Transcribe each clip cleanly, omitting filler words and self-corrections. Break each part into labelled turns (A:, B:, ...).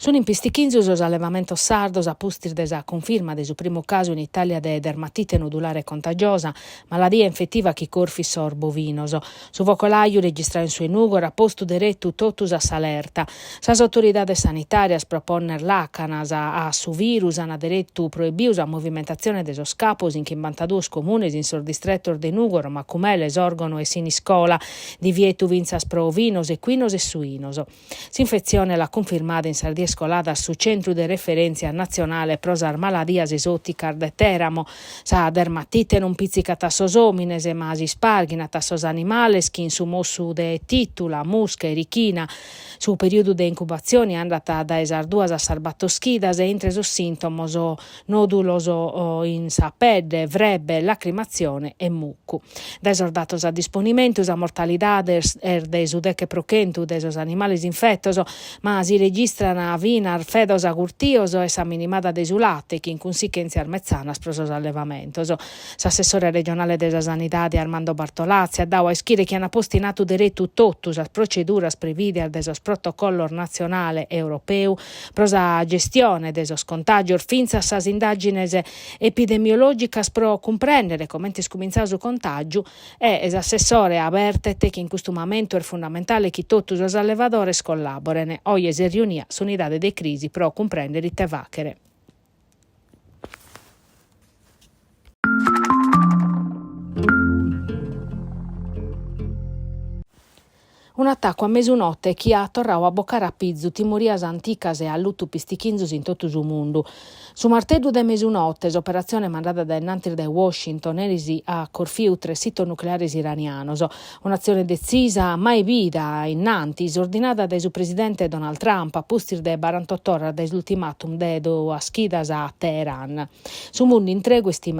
A: Sono in pistichinzi os allevamentos sardos a pustir desa conferma de su primo caso in Italia de dermatite nodulare contagiosa, maladia infettiva chi corfi sor bovinos. Su vocolaiu registrato in su enugor a posto diretto totus a s'alerta. Sas autoridades sanitarias proponer l'acanas a su virus han diretto proibius a movimentazione de sos capos in 52 comunes in sor distretto de Nugor, Macumele, Sorgono e Siniscola, divietu vinzas pro ovinos, equinos e suinos. S'infezione la confermata in Sardia scolada su centro de referenza nazionale prosar maladias esoticas de teramo. Sa dermatite non pizzicat a sos omines ma si sparginat a sos animales chi in su mossu de titula, musca e richina. Su periodo de incubazione è andata da esar duas a sarbatoschidas e intre sos sintomos nodulos in sa pedde, vrebbe, lacrimazione e muccu. Da esordatos a disponimentus a mortalidade de su deche procentu de sos animales infettos, ma si registrano vinar fedos agurtios e sa minimada de su latte chi in consequenza armezzanas pro sos allevamentos. S'assessore regionale de sa sanidade Armando Bartolazzi ha dau a ischire chi hanno postinato diretto totus as proceduras previdias de sos protocollo nazionale e europeu pro sa gestione de sos contagios finza sas indagines epidemiologicas pro comprendere comente scominzau su contagio e s'assessore avvertet che in questo momento è fondamentale che totus os allevadores collaborene. Oggi si riunia s'unità de crisi pro comprendere te vachere. Un attacco a mesunotte chi ha torrau a boccare a pizzu timorias anticas e a luttu pistichinzus in tutto su mundu. Su marteddu de mesunotte, operazione mandata da innantir de Washington, erisi a corfiu 3 sitos nucleares iranianos. Un'azione decisa, mai vida, innantis, ordinata da su presidente Donald Trump a pustir de 48 ore dall'ultimatum dedo a schidas a Teheran. Su mundu in tre questi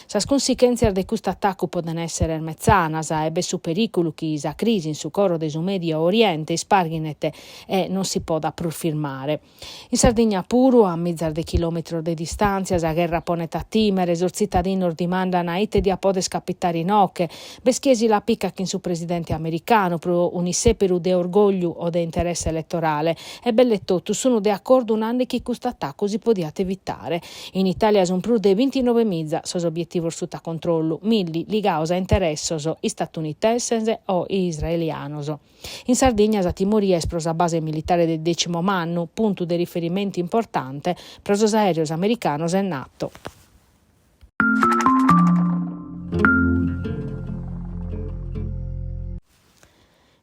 A: sas conseguenze de questo attacco poden essere mezzanas e be su pericolo chi sa crisi in su coro de su Medio Oriente sparginete e non si può da pur firmare. In Sardegna puru, a mizzar de chilometri de distanza, la guerra ponet a timere, sos cittadinos dimandano a ite dia podes capitare in ocche, beschiesi la picca che in su presidente americano pro uniseperu de orgoglio o de interesse elettorale e bellettotu sono de accordo un anno che questo attacco si podiate evitare. In Italia sono più de 29 mizza sos obiettivos sotto controllo, milli ligaos a interessos statunitenses o israelianos. In Sardegna sa timoria esplosa base militare del 10° anno, punto di riferimento importante per os aereos americanos e NATO.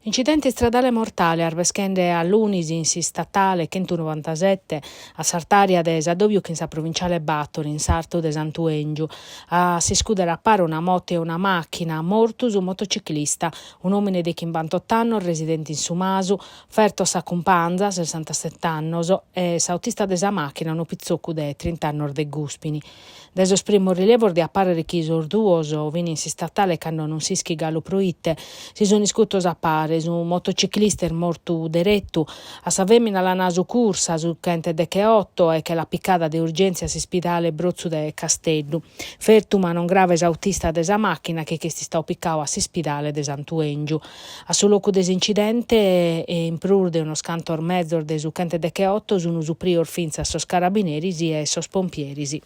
A: Incidente stradale mortale arveschende all'Unisi in si statale 197 a Sartaria de Sadovio che in sa provinciale Battori in Sarto de Santuengiu. A si scudere a pare una moto e una macchina, mortus un motociclista, un uomo di 58 anni residente in Sumasu, ferto sa companza 67 anni e sautista de sa macchina un pizzoccu de 30 anni de Guspini. Deso primo rilievo di apparere chi sorduoso vini in si statale quando non si schiga lo proitte, si sono iscutos a pare su un motociclista è morto diretto a sa femmina la naso cursa su Kente de Cheotto e che la piccata di urgenza si spidale Brozzu de Castello. Fertu ma non grave autista de sa macchina che si sta piccao a si spidale de Santuengiu. A su loco desincidente e in prurde uno scantor mezzo de su Kente de Cheotto sono su prior finza sos carabinierisi e sos pompierisi.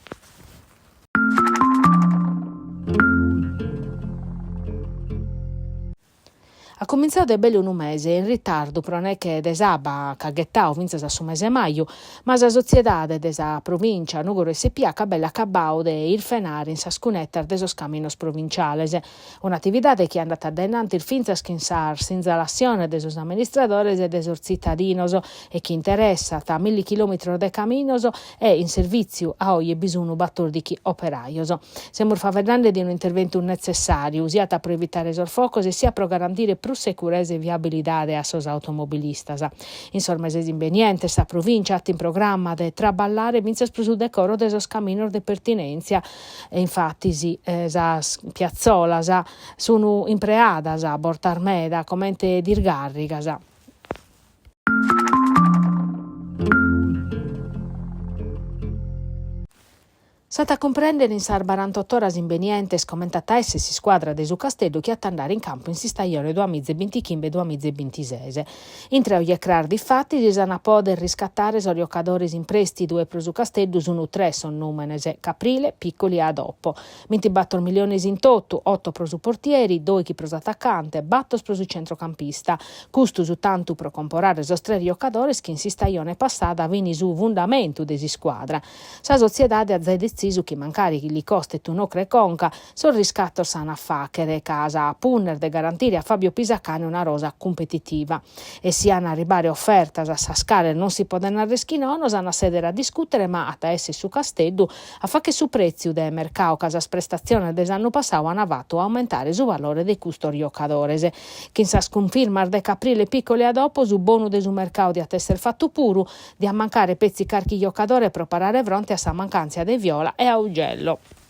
A: Ha cominciato è bello un mese, in ritardo, però non è che desaba caghettao, vinza sa su mese maio, ma sa sociedade desa provincia, Nugoro SPA, cabella cabao de irfenare in sascunetta de sos caminos provinciales. Un'attività che è andata adenante il finza schinsar, senza l'azione de sos amministradores e de sos cittadinos, e che interessa ta 1000 chilometri de caminos e in servizio a ogni bisogno battor di chi operaios. Siamo favelando di un intervento necessario, sia per evitare sos focos e sia per garantire più sicurezza e viabilità a sos automobilistas. In sormesesi inveniente sa provincia in programma de traballare vinzas pro su decoro de sos caminos de pertinenza e infatti sa piazzolas sono impreadas a Bortarmeda commente dirgarrigas. Stata comprendere in sar 48 ore imbenientes commentata si squadra de su Castello che attandare in campo in sistaione 2025 e 2026. Intre oggi crar di fatti si sanno poter riscattare sui giocatori in prestito e pro su Castello sono 3 son numenes Caprile, Piccoli e Adoppo. 24 milioni in totto, 8 pro su portieri, 2 chi pro su attaccante, battos pro su centrocampista. Custo su tanto pro comporare esos 3 giocatori che in sistaione passata vini su fondamento desi squadra. Sa società ha deciso che mancari li coste tu no conca sul riscatto sana facere casa a punner de garantire a Fabio Pisacane una rosa competitiva e si hanno arrivare offerta a scale non si può denare schinono hanno a sedere a discutere ma a esse su Castello a fa che su prezzo del mercato casa prestazione dell'anno passato hanno avato a aumentare su valore dei custori giocadores che sa sconfirmar de Caprile Piccole a dopo su bono de su mercato di attesser fatto puro di a mancare pezzi carchi giocadore per parare fronte a sa mancanza de Viola e Augello.